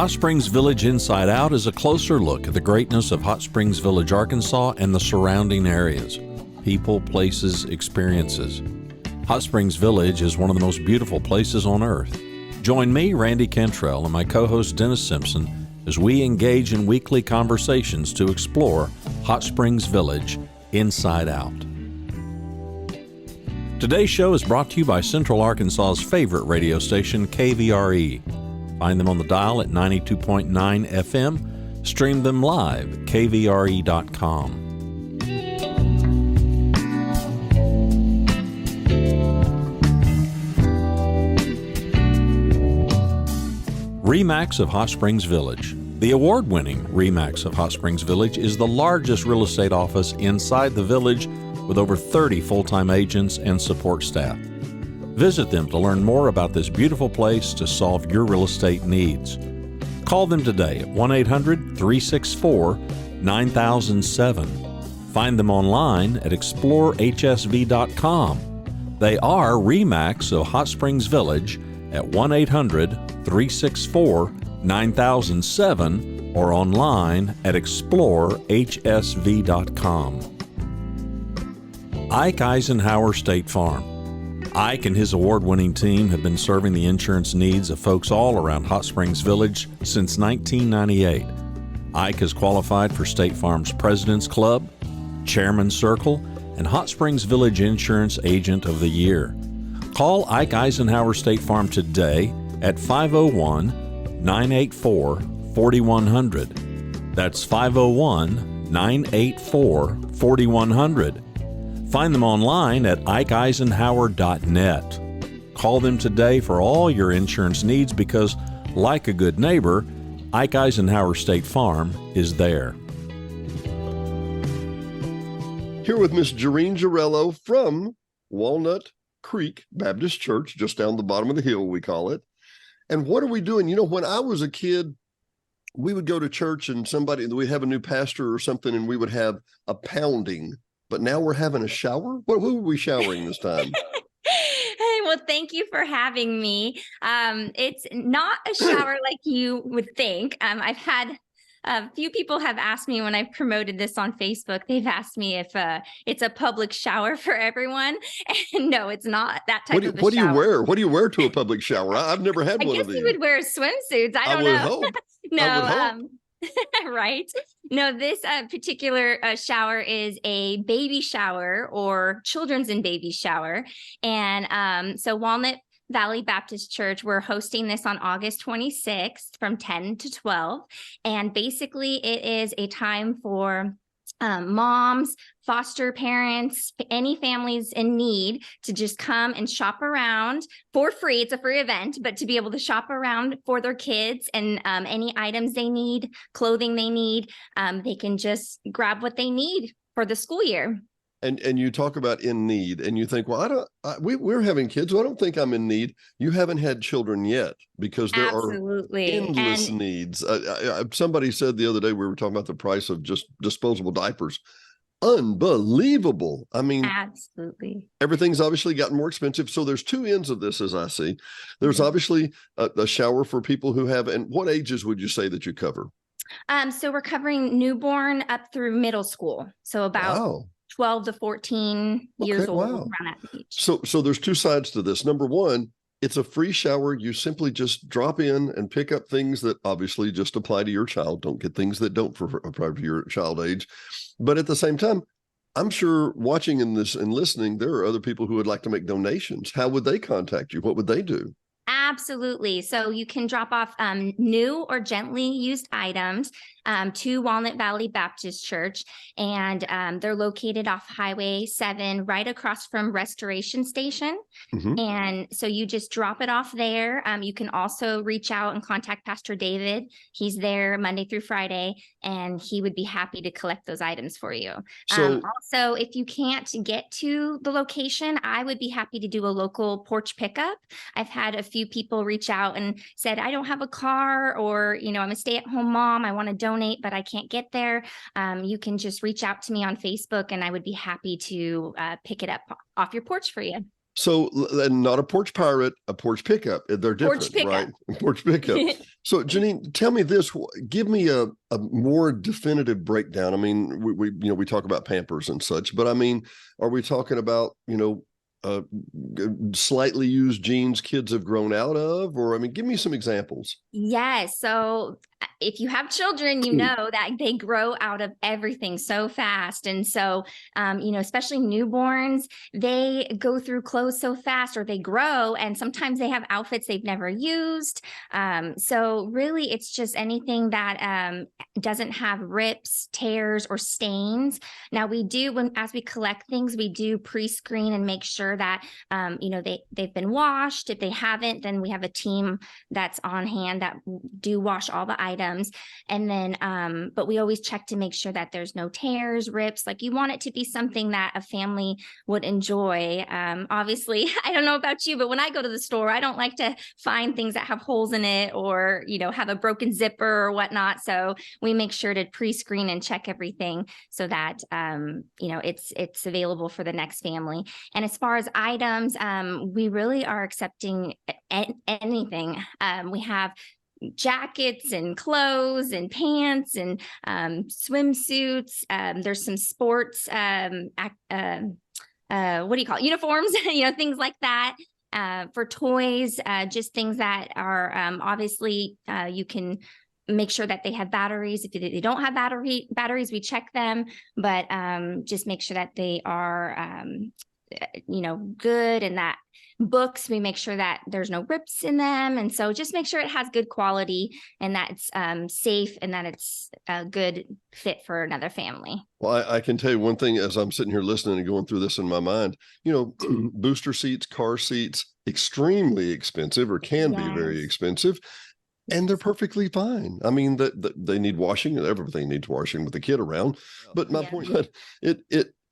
Hot Springs Village Inside Out is a closer look at the greatness of Hot Springs Village, Arkansas and the surrounding areas. People, places, experiences. Hot Springs Village is one of the most beautiful places on earth. Join me, Randy Cantrell, and my co-host Dennis Simpson as we engage in weekly conversations to explore Hot Springs Village Inside Out. Today's show is brought to you by Central Arkansas's favorite radio station, KVRE. Find them on the dial at 92.9 FM. Stream them live at kvre.com. RE/MAX of Hot Springs Village. The award-winning RE/MAX of Hot Springs Village is the largest real estate office inside the village with over 30 full-time agents and support staff. Visit them to learn more about this beautiful place to solve your real estate needs. Call them today at 1-800-364-9007. Find them online at explorehsv.com. They are RE/MAX of Hot Springs Village at 1-800-364-9007 or online at explorehsv.com. Ike Eisenhower State Farm. Ike and his award-winning team have been serving the insurance needs of folks all around Hot Springs Village since 1998. Ike has qualified for State Farm's President's Club, Chairman's Circle, and Hot Springs Village Insurance Agent of the Year. Call Ike Eisenhower State Farm today at 501-984-4100. That's 501-984-4100. Find them online at ikeeisenhower.net. Call them today for all your insurance needs because, like a good neighbor, Ike Eisenhower State Farm is there. Here with Miss Jareen Jarello from Walnut Creek Baptist Church, just down the bottom of the hill, we call it. And what are we doing? You know, when I was a kid, we would go to church and we'd have a new pastor or something, and we would have a pounding. But now we're having a shower? Who are we showering this time? Hey, well, thank you for having me. It's not a shower like you would think. I've had a few people have asked me when I've promoted this on Facebook, they've asked me if it's a public shower for everyone. And no, it's not that type of a shower. What do you wear? What do you wear to a public shower? I've never had one of these. I guess you would wear swimsuits. I don't know. Hope. No, I would hope. Right. No, this particular shower is a baby shower or children's and baby shower. And so Walnut Valley Baptist Church, we're hosting this on August 26th from 10 to 12. And basically it is a time for moms, foster parents, any families in need to just come and shop around for free. It's a free event, but to be able to shop around for their kids and any items they need, clothing they need, they can just grab what they need for the school year. And you talk about in need, and you think, well, we're having kids, so I don't think I'm in need. You haven't had children yet because there Absolutely. are endless needs. Somebody said the other day, we were talking about the price of just disposable diapers. Unbelievable. I mean, absolutely. Everything's obviously gotten more expensive. So there's two ends of this, as I see. There's obviously a shower for people who have, and what ages would you say that you cover? So we're covering newborn up through middle school. So about 12 to 14 years old, around that age. So there's two sides to this. Number one, it's a free shower. You simply just drop in and pick up things that obviously just apply to your child. Don't get things that don't apply to your child age. But at the same time, I'm sure watching in this and listening, there are other people who would like to make donations. How would they contact you? What would they do? Absolutely. So you can drop off new or gently used items to Walnut Valley Baptist Church, and they're located off Highway 7 right across from Restoration Station. Mm-hmm. And so you just drop it off there. You can also reach out and contact Pastor David. He's there Monday through Friday, and he would be happy to collect those items for you. So, also, if you can't get to the location, I would be happy to do a local porch pickup. I've had a few people reach out and said, I don't have a car, or, I'm a stay-at-home mom. I want to donate, but I can't get there. You can just reach out to me on Facebook, and I would be happy to pick it up off your porch for you. So, and not a porch pirate, a porch pickup. They're Porch different, right? pickup. Porch pickup. So, Janine, tell me this. Give me a more definitive breakdown. I mean, we talk about Pampers and such, but I mean, are we talking about, uh, slightly used jeans kids have grown out of? Or, I mean, give me some examples. Yes. So if you have children, you know that they grow out of everything so fast. And so, especially newborns, they go through clothes so fast, or they grow, and sometimes they have outfits they've never used. So really, it's just anything that doesn't have rips, tears, or stains. Now we do, as we collect things, we do pre-screen and make sure that, they've been washed. If they haven't, then we have a team that's on hand that do wash all the items. And then, but we always check to make sure that there's no tears, rips. Like, you want it to be something that a family would enjoy. Obviously, I don't know about you, but when I go to the store, I don't like to find things that have holes in it, or, have a broken zipper or whatnot. So we make sure to pre-screen and check everything so that, it's available for the next family. And as far as items, we really are accepting anything. We have jackets and clothes and pants and swimsuits. There's some sports, what do you call it? Uniforms, things like that. For toys, just things that are obviously you can make sure that they have batteries. If they don't have batteries, we check them, but just make sure that they are good, and that books, we make sure that there's no rips in them. And so just make sure it has good quality, and that it's safe, and that it's a good fit for another family. Well, I can tell you one thing as I'm sitting here listening and going through this in my mind. Booster seats, car seats, extremely expensive, or can be very expensive. And they're perfectly fine. I mean, they need washing, and everything needs washing with the kid around. But my point,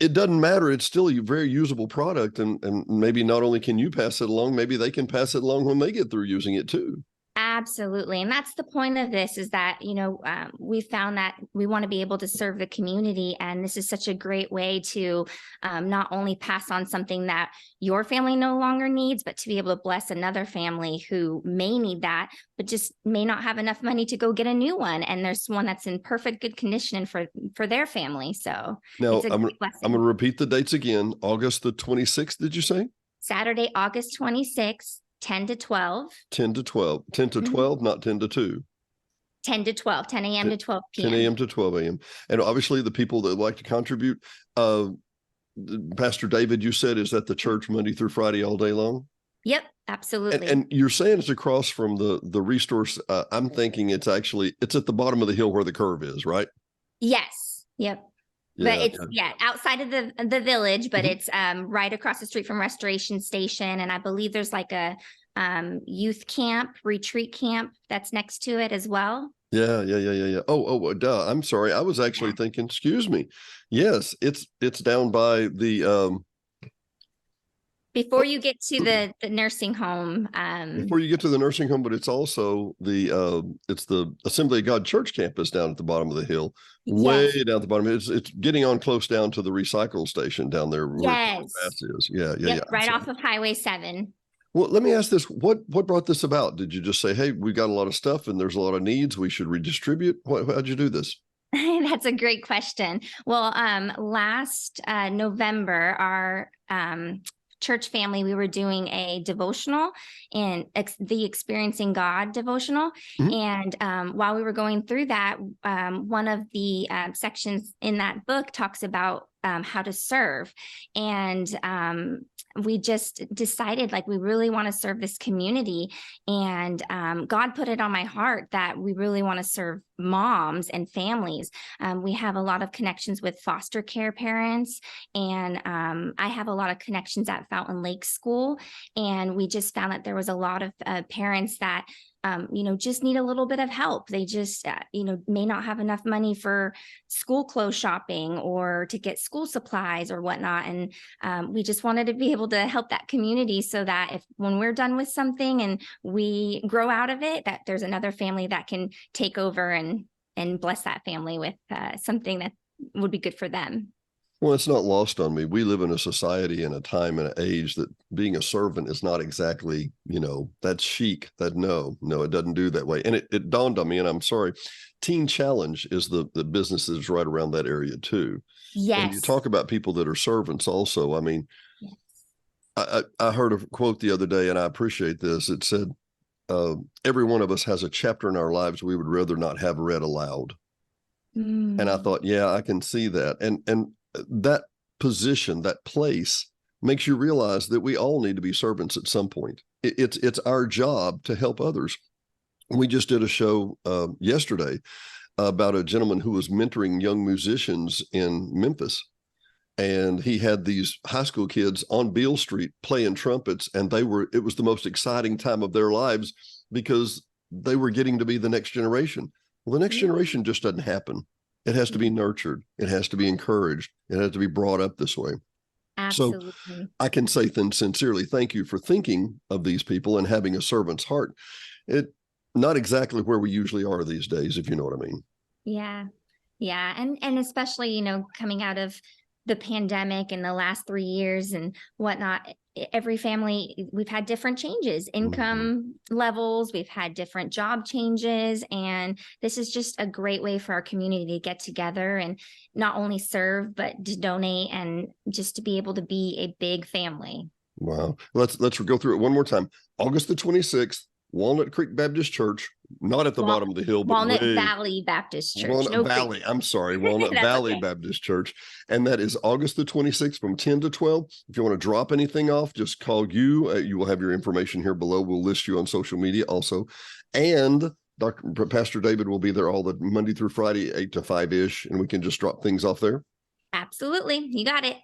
it doesn't matter. It's still a very usable product. And maybe not only can you pass it along, maybe they can pass it along when they get through using it too. Absolutely. And that's the point of this, is that, we found that we want to be able to serve the community. And this is such a great way to not only pass on something that your family no longer needs, but to be able to bless another family who may need that, but just may not have enough money to go get a new one. And there's one that's in perfect good condition for their family. So now it's a great blessing. I'm going to repeat the dates again. August the 26th, did you say? Saturday, August 26th. 10 to 12. 10 to 12. 10 to 12, not 10 to 2. 10 to 12, 10 a.m. to 12 p.m. 10 a.m. to 12 a.m. And obviously the people that like to contribute, Pastor David, you said, is at the church Monday through Friday all day long? Yep, absolutely. And you're saying it's across from the Restore. I'm thinking it's at the bottom of the hill where the curve is, right? Yes. Yep. But it's outside of the village, but it's right across the street from Restoration Station. And I believe there's like a youth camp, retreat camp that's next to it as well. Yeah. Oh, duh. I'm sorry. I was actually thinking, excuse me. Yes, it's down by the before you get to the nursing home. Before you get to the nursing home, but it's also it's the Assembly of God Church campus down at the bottom of the hill, way down at the bottom. It's getting on close down to the recycle station down there. Yes. Where is. Yeah. Right off of Highway 7. Well, let me ask this. What brought this about? Did you just say, hey, we got a lot of stuff and there's a lot of needs, we should redistribute? How'd you do this? That's a great question. Well, last November, our church family, we were doing a devotional, and the Experiencing God devotional. Mm-hmm. And while we were going through that, one of the sections in that book talks about how to serve. And we just decided, like, we really want to serve this community. And God put it on my heart that we really want to serve moms and families. We have a lot of connections with foster care parents, and I have a lot of connections at Fountain Lake School. And we just found that there was a lot of parents that just need a little bit of help. They just, may not have enough money for school clothes shopping or to get school supplies or whatnot. And we just wanted to be able to help that community, so that when we're done with something and we grow out of it, that there's another family that can take over and bless that family with something that would be good for them. Well, it's not lost on me. We live in a society and a time and an age that being a servant is not exactly, that's chic. No, it doesn't do that way. And it dawned on me, and I'm sorry, Teen Challenge is the business that's right around that area too. Yes. And you talk about people that are servants also. I mean, yes. I heard a quote the other day, and I appreciate this. It said, every one of us has a chapter in our lives we would rather not have read aloud. And I thought, yeah, I can see that. And that position, that place makes you realize that we all need to be servants at some point. It's our job to help others. We just did a show yesterday about a gentleman who was mentoring young musicians in Memphis. And he had these high school kids on Beale Street playing trumpets, and it was the most exciting time of their lives because they were getting to be the next generation. Well, the next generation just doesn't happen. It has to be nurtured. It has to be encouraged. It has to be brought up this way. Absolutely. So I can say sincerely, thank you for thinking of these people and having a servant's heart. Not exactly where we usually are these days, if you know what I mean. Yeah. Yeah. And especially, coming out of the pandemic in the last 3 years and whatnot, every family, we've had different changes, income levels, we've had different job changes. And this is just a great way for our community to get together and not only serve, but to donate and just to be able to be a big family. Wow. Let's go through it one more time. August the 26th, Walnut Creek Baptist Church, not at the bottom of the hill, but Walnut Valley Baptist Church. Walnut Valley. I'm sorry, Walnut Valley okay. Baptist Church. And that is August the 26th from 10 to 12. If you want to drop anything off, just call you. You will have your information here below. We'll list you on social media also. And Pastor David will be there all the Monday through Friday, 8 to 5-ish, and we can just drop things off there. Absolutely. You got it.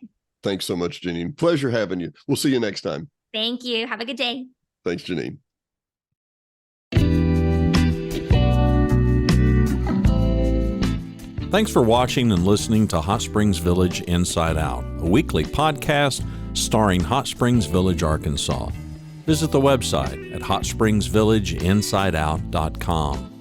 Thanks so much, Janine. Pleasure having you. We'll see you next time. Thank you. Have a good day. Thanks, Janine. Thanks for watching and listening to Hot Springs Village Inside Out, a weekly podcast starring Hot Springs Village, Arkansas. Visit the website at hotspringsvillageinsideout.com.